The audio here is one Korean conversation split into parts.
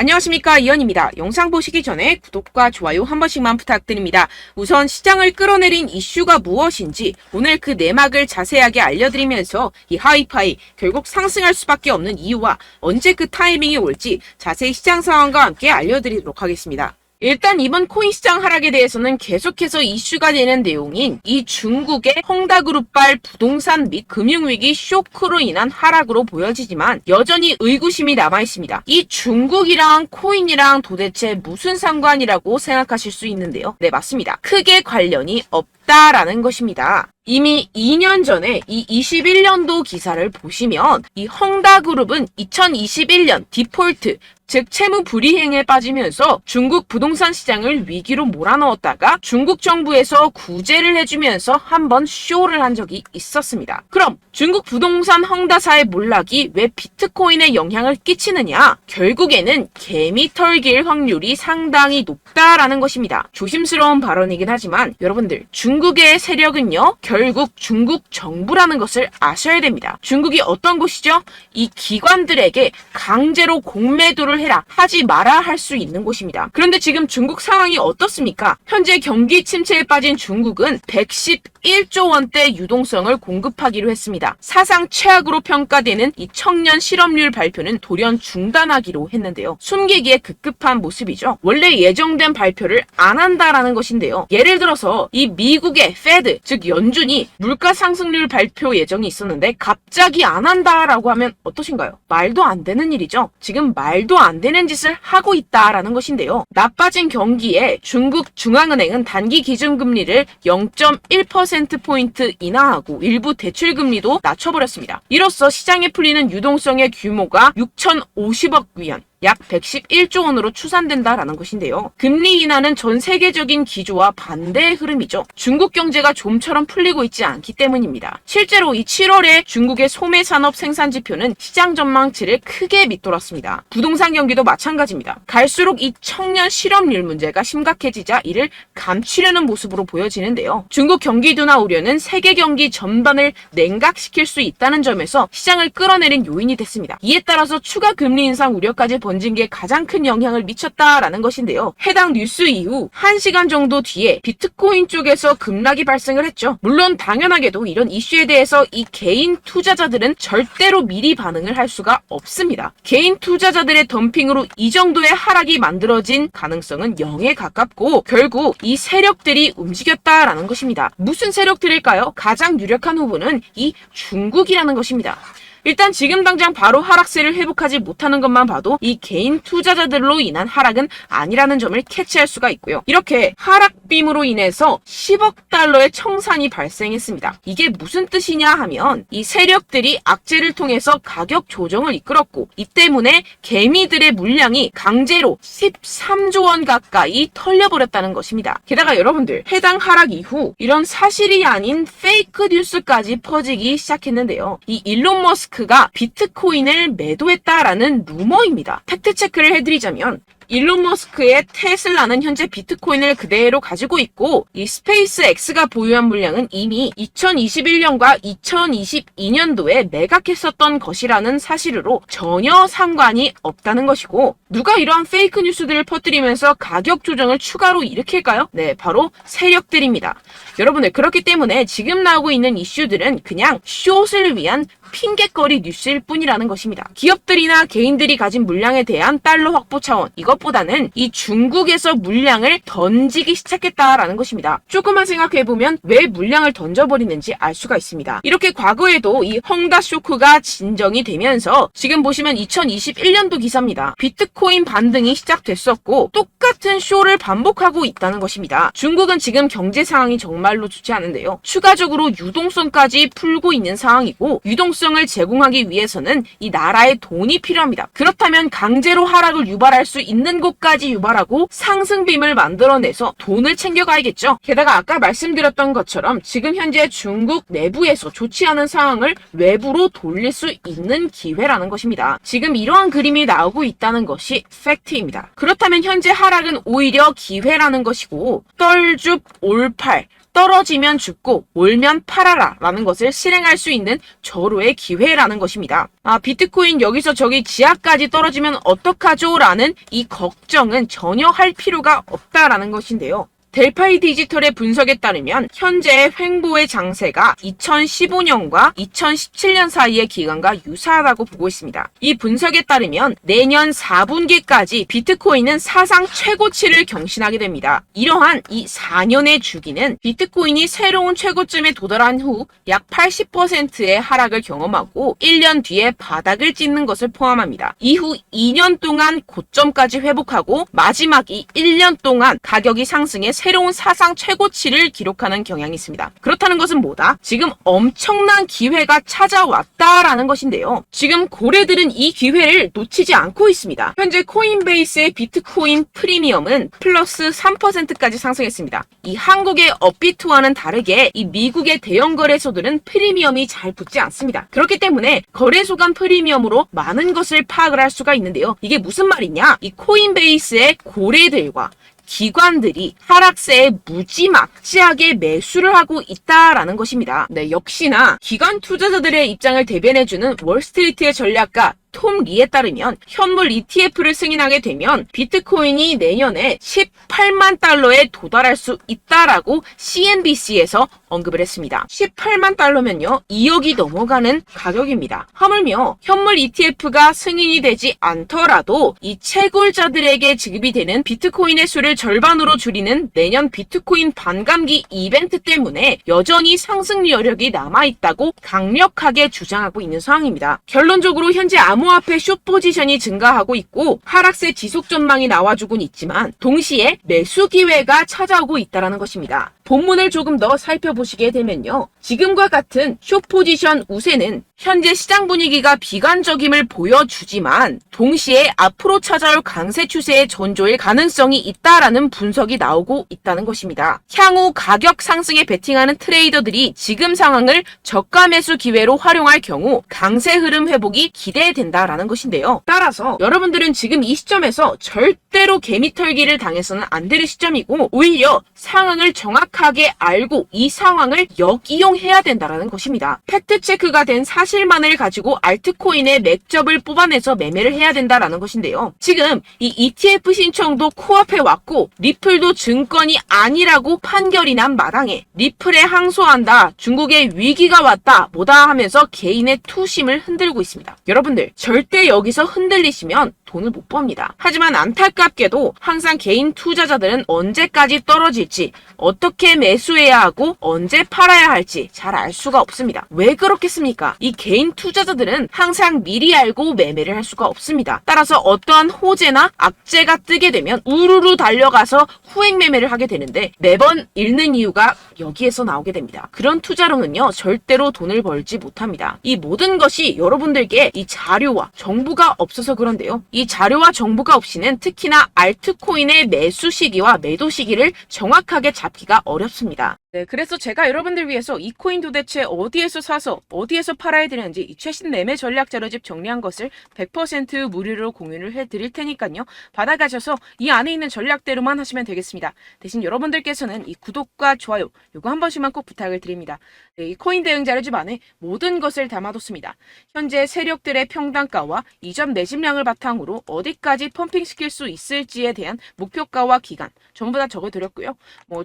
안녕하십니까, 이현입니다. 영상 보시기 전에 구독과 좋아요 한 번씩만 부탁드립니다. 우선 시장을 끌어내린 이슈가 무엇인지 오늘 그 내막을 자세하게 알려드리면서 이 하이파이 결국 상승할 수밖에 없는 이유와 언제 그 타이밍이 올지 자세히 시장 상황과 함께 알려드리도록 하겠습니다. 일단 이번 코인 시장 하락에 대해서는 계속해서 이슈가 되는 내용인 이 중국의 헝다그룹발 부동산 및 금융위기 쇼크로 인한 하락으로 보여지지만 여전히 의구심이 남아있습니다. 이 중국이랑 코인이랑 도대체 무슨 상관이라고 생각하실 수 있는데요. 네, 맞습니다. 크게 관련이 없다라는 것입니다. 이미 2년 전에 이 21년도 기사를 보시면 이 헝다그룹은 2021년 디폴트, 즉 채무 불이행에 빠지면서 중국 부동산 시장을 위기로 몰아넣었다가 중국 정부에서 구제를 해주면서 한번 쇼를 한 적이 있었습니다. 그럼 중국 부동산 헝다사의 몰락이 왜 비트코인에 영향을 끼치느냐? 결국에는 개미 털길 확률이 상당히 높다라는 것입니다. 조심스러운 발언이긴 하지만 여러분들, 중국의 세력은요, 결국 중국 정부라는 것을 아셔야 됩니다. 중국이 어떤 곳이죠? 이 기관들에게 강제로 공매도를 해라, 하지 마라 할 수 있는 곳입니다. 그런데 지금 중국 상황이 어떻습니까? 현재 경기 침체에 빠진 중국은 111조 원대 유동성을 공급하기로 했습니다. 사상 최악으로 평가되는 이 청년 실업률 발표는 돌연 중단하기로 했는데요. 숨기기에 급급한 모습이죠. 원래 예정된 발표를 안 한다라는 것인데요. 예를 들어서 이 미국의 페드, 즉 연준이 물가 상승률 발표 예정이 있었는데 갑자기 안 한다라고 하면 어떠신가요? 말도 안 되는 일이죠. 지금 말도 안 되는 짓을 하고 있다라는 것인데요. 나빠진 경기에 중국 중앙은행은 단기 기준금리를 0.1%포인트 인하하고 일부 대출금리도 낮춰버렸습니다. 이로써 시장에 풀리는 유동성의 규모가 6,050억 위안, 약 111조 원으로 추산된다라는 것인데요. 금리 인하는 전 세계적인 기조와 반대의 흐름이죠. 중국 경제가 좀처럼 풀리고 있지 않기 때문입니다. 실제로 이 7월에 중국의 소매 산업 생산 지표는 시장 전망치를 크게 밑돌았습니다. 부동산 경기도 마찬가지입니다. 갈수록 이 청년 실업률 문제가 심각해지자 이를 감추려는 모습으로 보여지는데요. 중국 경기 둔화 우려는 세계 경기 전반을 냉각시킬 수 있다는 점에서 시장을 끌어내린 요인이 됐습니다. 이에 따라서 추가 금리 인상 우려까지 번진 게 가장 큰 영향을 미쳤다라는 것인데요. 해당 뉴스 이후 1시간 정도 뒤에 비트코인 쪽에서 급락이 발생을 했죠. 물론 당연하게도 이런 이슈에 대해서 이 개인 투자자들은 절대로 미리 반응을 할 수가 없습니다. 개인 투자자들의 덤핑으로 이 정도의 하락이 만들어진 가능성은 0에 가깝고 결국 이 세력들이 움직였다라는 것입니다. 무슨 세력들일까요? 가장 유력한 후보는 이 중국이라는 것입니다. 일단 지금 당장 바로 하락세를 회복하지 못하는 것만 봐도 이 개인 투자자들로 인한 하락은 아니라는 점을 캐치할 수가 있고요. 이렇게 하락빔으로 인해서 10억 달러의 청산이 발생했습니다. 이게 무슨 뜻이냐 하면 이 세력들이 악재를 통해서 가격 조정을 이끌었고 이 때문에 개미들의 물량이 강제로 13조 원 가까이 털려버렸다는 것입니다. 게다가 여러분들, 해당 하락 이후 이런 사실이 아닌 페이크 뉴스까지 퍼지기 시작했는데요. 이 일론 머스크가 비트코인을 매도했다라는 루머입니다. 팩트체크를 해드리자면 일론 머스크의 테슬라는 현재 비트코인을 그대로 가지고 있고 이 스페이스X가 보유한 물량은 이미 2021년과 2022년도에 매각했었던 것이라는 사실으로 전혀 상관이 없다는 것이고, 누가 이러한 페이크 뉴스들을 퍼뜨리면서 가격 조정을 추가로 일으킬까요? 네, 바로 세력들입니다. 여러분들, 그렇기 때문에 지금 나오고 있는 이슈들은 그냥 숏을 위한 핑계거리 뉴스일 뿐이라는 것입니다. 기업들이나 개인들이 가진 물량에 대한 달러 확보 차원, 이것보다는 이 중국에서 물량을 던지기 시작했다라는 것입니다. 조금만 생각해보면 왜 물량을 던져버리는지 알 수가 있습니다. 이렇게 과거에도 이 헝다 쇼크가 진정이 되면서 지금 보시면 2021년도 기사입니다. 비트코인 반등이 시작됐었고 똑같은 쇼를 반복하고 있다는 것입니다. 중국은 지금 경제 상황이 정말로 좋지 않은데요. 추가적으로 유동성까지 풀고 있는 상황이고, 유동성을 제공하기 위해서는 이 나라의 돈이 필요합니다. 그렇다면 강제로 하락을 유발할 수 있는 곳까지 유발하고 상승빔을 만들어내서 돈을 챙겨가야겠죠. 게다가 아까 말씀드렸던 것처럼 지금 현재 중국 내부에서 좋지 않은 상황을 외부로 돌릴 수 있는 기회라는 것입니다. 지금 이러한 그림이 나오고 있다는 것이 팩트입니다. 그렇다면 현재 하락은 오히려 기회라는 것이고, 떨줍 올팔, 떨어지면 죽고 올면 팔아라 라는 것을 실행할 수 있는 절호의 기회라는 것입니다. 비트코인 여기서 저기 지하까지 떨어지면 어떡하죠? 라는 이 걱정은 전혀 할 필요가 없다라는 것인데요. 델파이 디지털의 분석에 따르면 현재의 횡보의 장세가 2015년과 2017년 사이의 기간과 유사하다고 보고 있습니다. 이 분석에 따르면 내년 4분기까지 비트코인은 사상 최고치를 경신하게 됩니다. 이러한 이 4년의 주기는 비트코인이 새로운 최고점에 도달한 후 약 80%의 하락을 경험하고 1년 뒤에 바닥을 찍는 것을 포함합니다. 이후 2년 동안 고점까지 회복하고 마지막 이 1년 동안 가격이 상승해 새로운 사상 최고치를 기록하는 경향이 있습니다. 그렇다는 것은 뭐다? 지금 엄청난 기회가 찾아왔다라는 것인데요. 지금 고래들은 이 기회를 놓치지 않고 있습니다. 현재 코인베이스의 비트코인 프리미엄은 플러스 3%까지 상승했습니다. 이 한국의 업비트와는 다르게 이 미국의 대형 거래소들은 프리미엄이 잘 붙지 않습니다. 그렇기 때문에 거래소 간 프리미엄으로 많은 것을 파악을 할 수가 있는데요. 이게 무슨 말이냐? 이 코인베이스의 고래들과 기관들이 하락세에 무지막지하게 매수를 하고 있다라는 것입니다. 네, 역시나 기관 투자자들의 입장을 대변해주는 월스트리트의 전략가 톰 리에 따르면 현물 ETF를 승인하게 되면 비트코인이 내년에 18만 달러에 도달할 수 있다라고 CNBC에서 언급을 했습니다. 18만 달러면요 2억이 넘어가는 가격입니다. 하물며 현물 ETF가 승인이 되지 않더라도 이 채굴자들에게 지급이 되는 비트코인의 수를 절반으로 줄이는 내년 비트코인 반감기 이벤트 때문에 여전히 상승 여력이 남아있다고 강력하게 주장하고 있는 상황입니다. 결론적으로 현재 암호화폐 숏 포지션이 증가하고 있고 하락세 지속 전망이 나와주곤 있지만 동시에 매수 기회가 찾아오고 있다는 것입니다. 본문을 조금 더 살펴보시게 되면요. 지금과 같은 숏 포지션 우세는 현재 시장 분위기가 비관적임을 보여주지만 동시에 앞으로 찾아올 강세 추세의 전조일 가능성이 있다라는 분석이 나오고 있다는 것입니다. 향후 가격 상승에 베팅하는 트레이더들이 지금 상황을 저가 매수 기회로 활용할 경우 강세 흐름 회복이 기대된다라는 것인데요. 따라서 여러분들은 지금 이 시점에서 절대로 개미털기를 당해서는 안 될 시점이고 오히려 상황을 정확하게 알고 이 상황을 역이용해야 된다라는 것입니다. 팩트체크가 된 사실만을 가지고 알트코인의 맥접을 뽑아내서 매매를 해야 된다라는 것인데요. 지금 이 ETF 신청도 코앞에 왔고 리플도 증권이 아니라고 판결이 난 마당에 리플에 항소한다, 중국의 위기가 왔다 뭐다 하면서 개인의 투심을 흔들고 있습니다. 여러분들 절대 여기서 흔들리시면 돈을 못 법니다. 하지만 안타깝게도 항상 개인 투자자들은 언제까지 떨어질지, 어떻게 매수해야 하고 언제 팔아야 할지 잘 알 수가 없습니다. 왜 그렇겠습니까? 이 개인 투자자들은 항상 미리 알고 매매를 할 수가 없습니다. 따라서 어떠한 호재나 악재가 뜨게 되면 우르르 달려가서 후행 매매를 하게 되는데 매번 잃는 이유가 여기에서 나오게 됩니다. 그런 투자로는요 절대로 돈을 벌지 못합니다. 이 모든 것이 여러분들께 이 자료와 정보가 없어서 그런데요. 이 자료와 정보가 없이는 특히나 알트코인의 매수 시기와 매도 시기를 정확하게 잡기가 어렵습니다. 네, 그래서 제가 여러분들 위해서 이 코인 도대체 어디에서 사서 어디에서 팔아야 되는지 이 최신 매매 전략 자료집 정리한 것을 100% 무료로 공유를 해드릴 테니까요. 받아가셔서 이 안에 있는 전략대로만 하시면 되겠습니다. 대신 여러분들께서는 이 구독과 좋아요 요거 한 번씩만 꼭 부탁을 드립니다. 네, 이 코인 대응 자료집 안에 모든 것을 담아뒀습니다. 현재 세력들의 평단가와 이점 내집량을 바탕으로 어디까지 펌핑시킬 수 있을지에 대한 목표가와 기간 전부 다 적어드렸고요.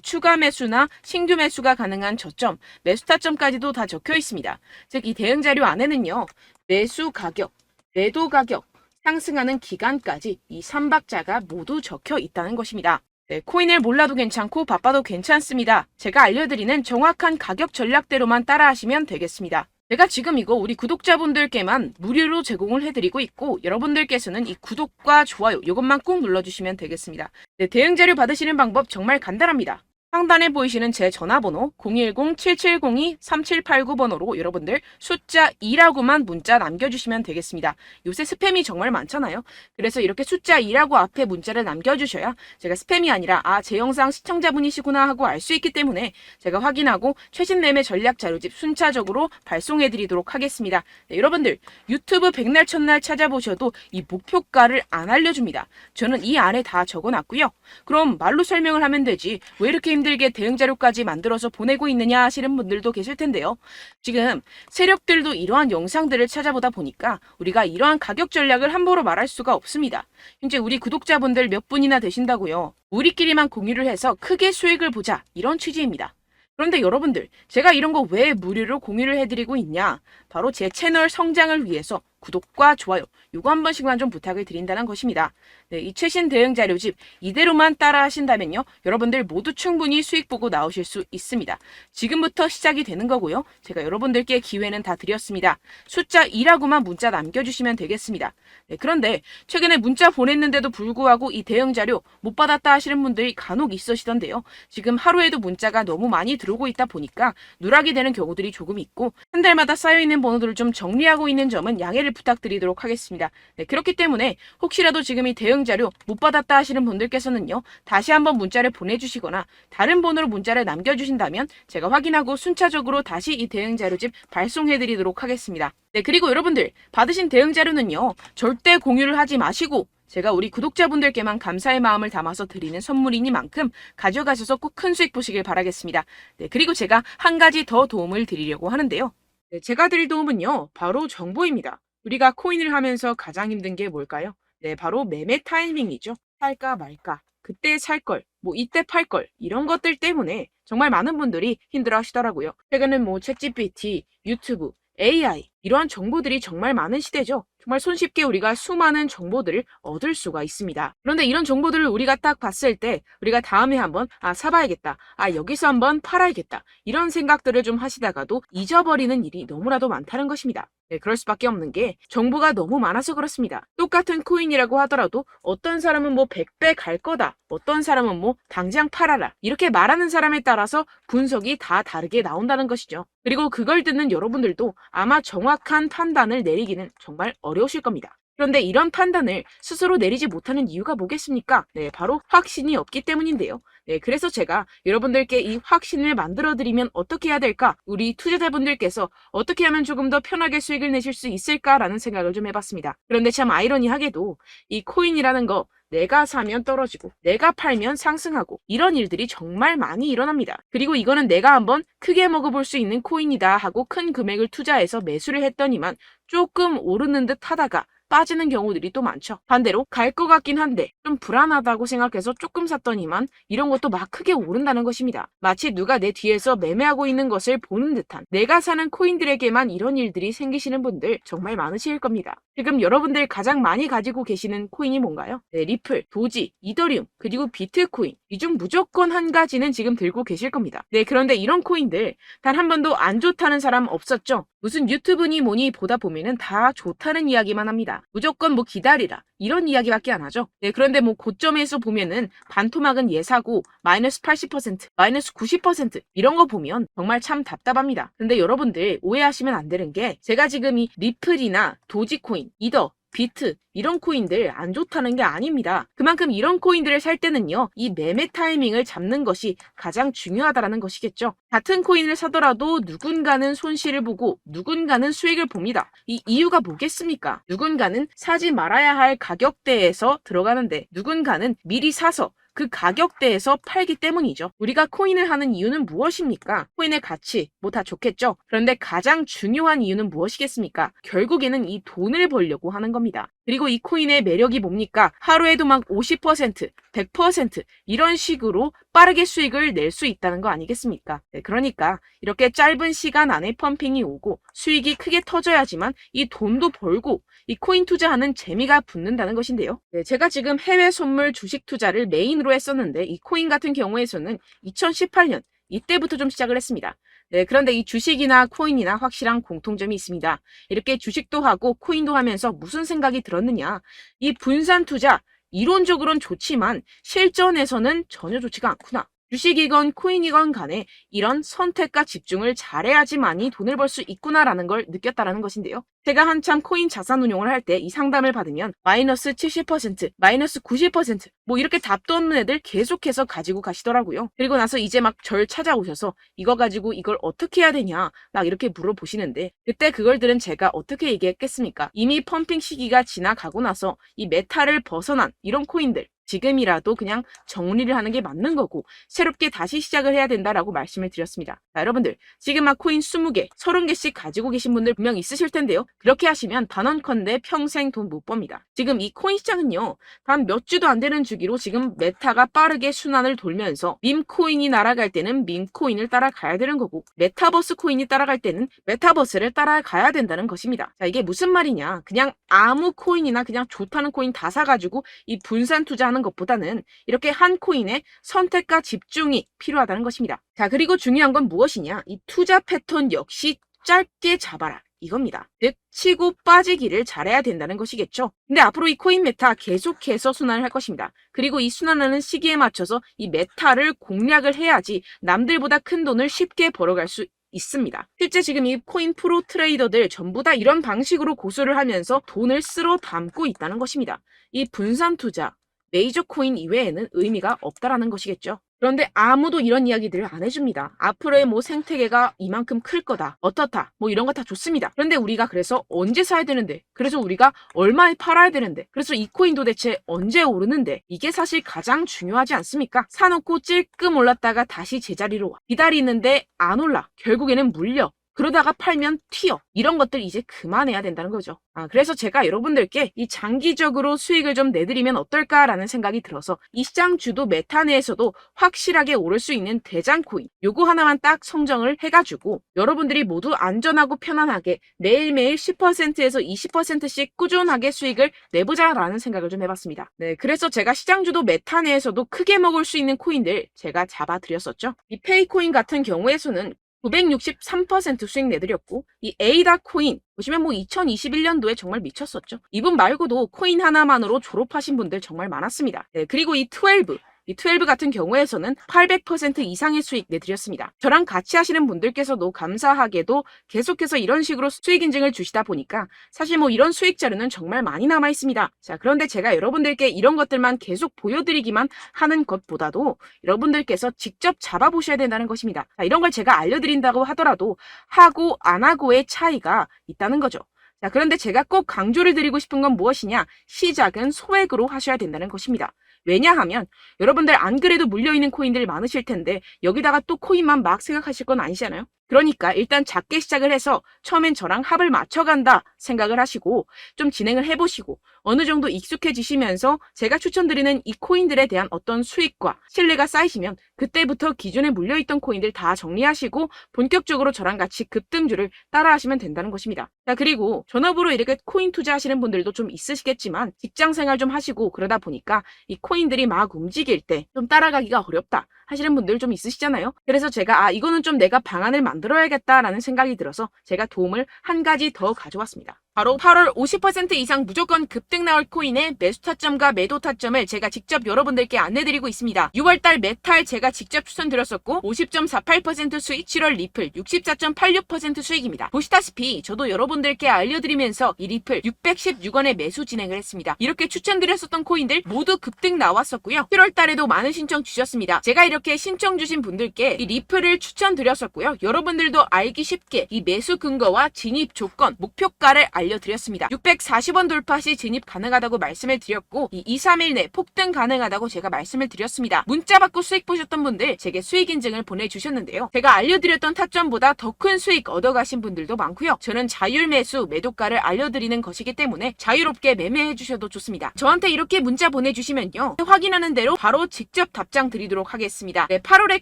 추가 매수나 신규 매수가 가능한 저점, 매수 타점까지도 다 적혀 있습니다. 즉 이 대응 자료 안에는요. 매수 가격, 매도 가격, 상승하는 기간까지 이 3박자가 모두 적혀 있다는 것입니다. 네, 코인을 몰라도 괜찮고 바빠도 괜찮습니다. 제가 알려드리는 정확한 가격 전략대로만 따라하시면 되겠습니다. 제가 지금 이거 우리 구독자분들께만 무료로 제공을 해드리고 있고 여러분들께서는 이 구독과 좋아요 이것만 꼭 눌러주시면 되겠습니다. 네, 대응 자료 받으시는 방법 정말 간단합니다. 상단에 보이시는 제 전화번호 010-7702-3789번호로 여러분들 숫자 2라고만 문자 남겨주시면 되겠습니다. 요새 스팸이 정말 많잖아요. 그래서 이렇게 숫자 2라고 앞에 문자를 남겨주셔야 제가 스팸이 아니라 제 영상 시청자분이시구나 하고 알 수 있기 때문에 제가 확인하고 최신 매매 전략 자료집 순차적으로 발송해드리도록 하겠습니다. 네, 여러분들 유튜브 백날 첫날 찾아보셔도 이 목표가를 안 알려줍니다. 저는 이 안에 다 적어놨고요. 그럼 말로 설명을 하면 되지 왜 이렇게 힘들게 힘들게 대응 자료까지 만들어서 보내고 있느냐 하시는 분들도 계실 텐데요. 지금 세력들도 이러한 영상들을 찾아보다 보니까 우리가 이러한 가격 전략을 함부로 말할 수가 없습니다. 현재 우리 구독자분들 몇 분이나 되신다고요. 우리끼리만 공유를 해서 크게 수익을 보자, 이런 취지입니다. 그런데 여러분들, 제가 이런 거 왜 무료로 공유를 해드리고 있냐? 바로 제 채널 성장을 위해서 구독과 좋아요, 요거 한 번씩만 좀 부탁을 드린다는 것입니다. 네, 이 최신 대응 자료집 이대로만 따라 하신다면요, 여러분들 모두 충분히 수익 보고 나오실 수 있습니다. 지금부터 시작이 되는 거고요. 제가 여러분들께 기회는 다 드렸습니다. 숫자 2라고만 문자 남겨주시면 되겠습니다. 네, 그런데 최근에 문자 보냈는데도 불구하고 이 대응 자료 못 받았다 하시는 분들이 간혹 있으시던데요. 지금 하루에도 문자가 너무 많이 들어오고 있다 보니까 누락이 되는 경우들이 조금 있고, 한 달마다 쌓여있는 번호들을 좀 정리하고 있는 점은 양해를 부탁드리도록 하겠습니다. 네, 그렇기 때문에 혹시라도 지금 이 대응 자료 못 받았다 하시는 분들께서는요, 다시 한번 문자를 보내주시거나 다른 번호로 문자를 남겨주신다면 제가 확인하고 순차적으로 다시 이 대응 자료집 발송해드리도록 하겠습니다. 네, 그리고 여러분들 받으신 대응 자료는요, 절대 공유를 하지 마시고 제가 우리 구독자분들께만 감사의 마음을 담아서 드리는 선물이니만큼 가져가셔서 꼭 큰 수익 보시길 바라겠습니다. 네, 그리고 제가 한 가지 더 도움을 드리려고 하는데요. 네, 제가 드릴 도움은요, 바로 정보입니다. 우리가 코인을 하면서 가장 힘든 게 뭘까요? 네, 바로 매매 타이밍이죠. 살까 말까, 그때 살 걸, 뭐 이때 팔 걸, 이런 것들 때문에 정말 많은 분들이 힘들어 하시더라고요. 최근엔 뭐 챗GPT, 유튜브, AI, 이러한 정보들이 정말 많은 시대죠. 정말 손쉽게 우리가 수많은 정보들을 얻을 수가 있습니다. 그런데 이런 정보들을 우리가 딱 봤을 때 우리가 다음에 한번 사봐야겠다, 여기서 한번 팔아야겠다, 이런 생각들을 좀 하시다가도 잊어버리는 일이 너무나도 많다는 것입니다. 네, 그럴 수밖에 없는 게 정보가 너무 많아서 그렇습니다. 똑같은 코인이라고 하더라도 어떤 사람은 뭐 100배 갈 거다, 어떤 사람은 뭐 당장 팔아라, 이렇게 말하는 사람에 따라서 분석이 다 다르게 나온다는 것이죠. 그리고 그걸 듣는 여러분들도 아마 정확한 판단을 내리기는 정말 어려우실 겁니다. 그런데 이런 판단을 스스로 내리지 못하는 이유가 뭐겠습니까? 네, 바로 확신이 없기 때문인데요. 네, 그래서 제가 여러분들께 이 확신을 만들어드리면 어떻게 해야 될까? 우리 투자자분들께서 어떻게 하면 조금 더 편하게 수익을 내실 수 있을까라는 생각을 좀 해봤습니다. 그런데 참 아이러니하게도 이 코인이라는 거, 내가 사면 떨어지고 내가 팔면 상승하고, 이런 일들이 정말 많이 일어납니다. 그리고 이거는 내가 한번 크게 먹어볼 수 있는 코인이다 하고 큰 금액을 투자해서 매수를 했더니만 조금 오르는 듯 하다가 빠지는 경우들이 또 많죠. 반대로 갈 것 같긴 한데 좀 불안하다고 생각해서 조금 샀더니만 이런 것도 막 크게 오른다는 것입니다. 마치 누가 내 뒤에서 매매하고 있는 것을 보는 듯한, 내가 사는 코인들에게만 이런 일들이 생기시는 분들 정말 많으실 겁니다. 지금 여러분들 가장 많이 가지고 계시는 코인이 뭔가요? 네, 리플, 도지, 이더리움, 그리고 비트코인, 이 중 무조건 한 가지는 지금 들고 계실 겁니다. 네, 그런데 이런 코인들 단 한 번도 안 좋다는 사람 없었죠? 무슨 유튜브니 뭐니 보다 보면은 다 좋다는 이야기만 합니다. 무조건 뭐 기다리라, 이런 이야기밖에 안 하죠. 네, 그런데 뭐 고점에서 보면은 반토막은 예사고 마이너스 80%, 마이너스 90% 이런 거 보면 정말 참 답답합니다. 근데 여러분들 오해하시면 안 되는 게, 제가 지금 이 리플이나 도지코인, 이더, 비트, 이런 코인들 안 좋다는 게 아닙니다. 그만큼 이런 코인들을 살 때는요, 이 매매 타이밍을 잡는 것이 가장 중요하다는 것이겠죠. 같은 코인을 사더라도 누군가는 손실을 보고 누군가는 수익을 봅니다. 이 이유가 뭐겠습니까? 누군가는 사지 말아야 할 가격대에서 들어가는데 누군가는 미리 사서 그 가격대에서 팔기 때문이죠. 우리가 코인을 하는 이유는 무엇입니까? 코인의 가치, 뭐 다 좋겠죠. 그런데 가장 중요한 이유는 무엇이겠습니까? 결국에는 이 돈을 벌려고 하는 겁니다. 그리고 이 코인의 매력이 뭡니까? 하루에도 막 50%, 100% 이런 식으로 빠르게 수익을 낼 수 있다는 거 아니겠습니까? 네, 그러니까 이렇게 짧은 시간 안에 펌핑이 오고 수익이 크게 터져야지만 이 돈도 벌고 이 코인 투자하는 재미가 붙는다는 것인데요. 네, 제가 지금 해외 선물 주식 투자를 메인으로 했었는데 이 코인 같은 경우에서는 2018년 이때부터 좀 시작을 했습니다. 네, 그런데 이 주식이나 코인이나 확실한 공통점이 있습니다. 이렇게 주식도 하고 코인도 하면서 무슨 생각이 들었느냐? 이 분산 투자, 이론적으로는 좋지만 실전에서는 전혀 좋지가 않구나. 주식이건 코인이건 간에 이런 선택과 집중을 잘해야지만이 돈을 벌 수 있구나라는 걸 느꼈다라는 것인데요. 제가 한참 코인 자산 운용을 할 때 이 상담을 받으면 마이너스 70%, 마이너스 90% 뭐 이렇게 답도 없는 애들 계속해서 가지고 가시더라고요. 그리고 나서 이제 막 절 찾아오셔서 이거 가지고 이걸 어떻게 해야 되냐 막 이렇게 물어보시는데, 그때 그걸 들은 제가 어떻게 얘기했겠습니까? 이미 펌핑 시기가 지나가고 나서 이 메타를 벗어난 이런 코인들, 지금이라도 그냥 정리를 하는 게 맞는 거고 새롭게 다시 시작을 해야 된다라고 말씀을 드렸습니다. 자, 여러분들 지금 막 코인 20개, 30개씩 가지고 계신 분들 분명 있으실 텐데요. 그렇게 하시면 단언컨대 평생 돈 못 법니다. 지금 이 코인 시장은요. 단 몇 주도 안 되는 주기로 지금 메타가 빠르게 순환을 돌면서 밈코인이 날아갈 때는 밈코인을 따라가야 되는 거고 메타버스 코인이 따라갈 때는 메타버스를 따라가야 된다는 것입니다. 자, 이게 무슨 말이냐. 그냥 아무 코인이나 그냥 좋다는 코인 다 사가지고 이 분산 투자하는 것보다는 이렇게 한 코인에 선택과 집중이 필요하다는 것입니다. 자, 그리고 중요한 건 무엇이냐. 이 투자 패턴 역시 짧게 잡아라. 이겁니다. 즉 치고 빠지기를 잘해야 된다는 것이겠죠. 근데 앞으로 이 코인 메타 계속해서 순환을 할 것입니다. 그리고 이 순환하는 시기에 맞춰서 이 메타를 공략을 해야지 남들보다 큰 돈을 쉽게 벌어갈 수 있습니다. 실제 지금 이 코인 프로 트레이더들 전부 다 이런 방식으로 고수를 하면서 돈을 쓸어 담고 있다는 것입니다. 이 분산 투자, 메이저 코인 이외에는 의미가 없다라는 것이겠죠. 그런데 아무도 이런 이야기들을 안 해줍니다. 앞으로의 뭐 생태계가 이만큼 클 거다. 어떻다. 뭐 이런 거 다 좋습니다. 그런데 우리가 그래서 언제 사야 되는데? 그래서 우리가 얼마에 팔아야 되는데? 그래서 이 코인 도대체 언제 오르는데? 이게 사실 가장 중요하지 않습니까? 사놓고 찔끔 올랐다가 다시 제자리로 와. 기다리는데 안 올라. 결국에는 물려. 그러다가 팔면 튀어. 이런 것들 이제 그만해야 된다는 거죠. 그래서 제가 여러분들께 이 장기적으로 수익을 좀 내드리면 어떨까라는 생각이 들어서 이 시장 주도 메타 내에서도 확실하게 오를 수 있는 대장 코인 요거 하나만 딱 선정을 해가지고 여러분들이 모두 안전하고 편안하게 매일매일 10%에서 20%씩 꾸준하게 수익을 내보자라는 생각을 좀 해봤습니다. 네, 그래서 제가 시장 주도 메타 내에서도 크게 먹을 수 있는 코인들 제가 잡아드렸었죠. 이 페이코인 같은 경우에서는 963% 수익 내드렸고 이 에이다 코인 보시면 뭐 2021년도에 정말 미쳤었죠. 이분 말고도 코인 하나만으로 졸업하신 분들 정말 많았습니다. 네, 그리고 이 12 같은 경우에서는 800% 이상의 수익 내드렸습니다. 저랑 같이 하시는 분들께서도 감사하게도 계속해서 이런 식으로 수익 인증을 주시다 보니까 사실 뭐 이런 수익 자료는 정말 많이 남아 있습니다. 자, 그런데 제가 여러분들께 이런 것들만 계속 보여드리기만 하는 것보다도 여러분들께서 직접 잡아보셔야 된다는 것입니다. 자, 이런 걸 제가 알려드린다고 하더라도 하고 안 하고의 차이가 있다는 거죠. 자, 그런데 제가 꼭 강조를 드리고 싶은 건 무엇이냐? 시작은 소액으로 하셔야 된다는 것입니다. 왜냐하면 여러분들 안 그래도 물려있는 코인들 많으실 텐데 여기다가 또 코인만 막 생각하실 건 아니잖아요. 그러니까 일단 작게 시작을 해서 처음엔 저랑 합을 맞춰간다 생각을 하시고 좀 진행을 해보시고 어느 정도 익숙해지시면서 제가 추천드리는 이 코인들에 대한 어떤 수익과 신뢰가 쌓이시면 그때부터 기존에 물려있던 코인들 다 정리하시고 본격적으로 저랑 같이 급등주를 따라하시면 된다는 것입니다. 자, 그리고 전업으로 이렇게 코인 투자하시는 분들도 좀 있으시겠지만 직장생활 좀 하시고 그러다 보니까 이 코인들이 막 움직일 때 좀 따라가기가 어렵다 하시는 분들 좀 있으시잖아요. 그래서 제가 이거는 좀 내가 방안을 만들어야겠다라는 생각이 들어서 제가 도움을 한 가지 더 가져왔습니다. 바로 8월 50% 이상 무조건 급등 나올 코인의 매수 타점과 매도 타점을 제가 직접 여러분들께 안내드리고 있습니다. 6월달 메탈 제가 직접 추천드렸었고 50.48% 수익, 7월 리플 64.86% 수익입니다. 보시다시피 저도 여러분들께 알려드리면서 이 리플 616원에 매수 진행을 했습니다. 이렇게 추천드렸었던 코인들 모두 급등 나왔었고요. 7월달에도 많은 신청 주셨습니다. 제가 이렇게 신청 주신 분들께 이 리플을 추천드렸었고요. 여러분들도 알기 쉽게 이 매수 근거와 진입 조건, 목표가를 알려드렸습니다. 640원 돌파 시 진입 가능하다고 말씀을 드렸고 이 2, 3일 내 폭등 가능하다고 제가 말씀을 드렸습니다. 문자 받고 수익 보셨던 분들 제게 수익 인증을 보내주셨는데요. 제가 알려드렸던 타점보다 더 큰 수익 얻어가신 분들도 많고요. 저는 자율 매수 매도가를 알려드리는 것이기 때문에 자유롭게 매매해 주셔도 좋습니다. 저한테 이렇게 문자 보내주시면요. 확인하는 대로 바로 직접 답장 드리도록 하겠습니다. 네, 8월의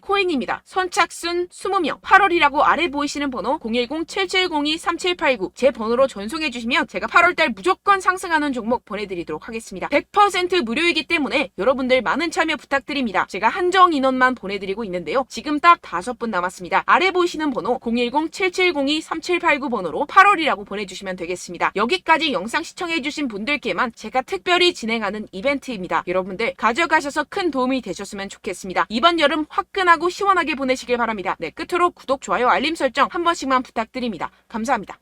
코인입니다. 선착순 20명 8월이라고 아래 보이시는 번호 010-7702-3789 제 번호로 전송해 주시면 제가 8월달 무조건 상승하는 종목 보내드리도록 하겠습니다. 100% 무료이기 때문에 여러분들 많은 참여 부탁드립니다. 제가 한정 인원만 보내드리고 있는데요. 지금 딱 5분 남았습니다. 아래 보이시는 번호 010-7702-3789 번호로 8월이라고 보내주시면 되겠습니다. 여기까지 영상 시청해주신 분들께만 제가 특별히 진행하는 이벤트입니다. 여러분들 가져가셔서 큰 도움이 되셨으면 좋겠습니다. 이번 여름 화끈하고 시원하게 보내시길 바랍니다. 네, 끝으로 구독, 좋아요, 알림 설정 한 번씩만 부탁드립니다. 감사합니다.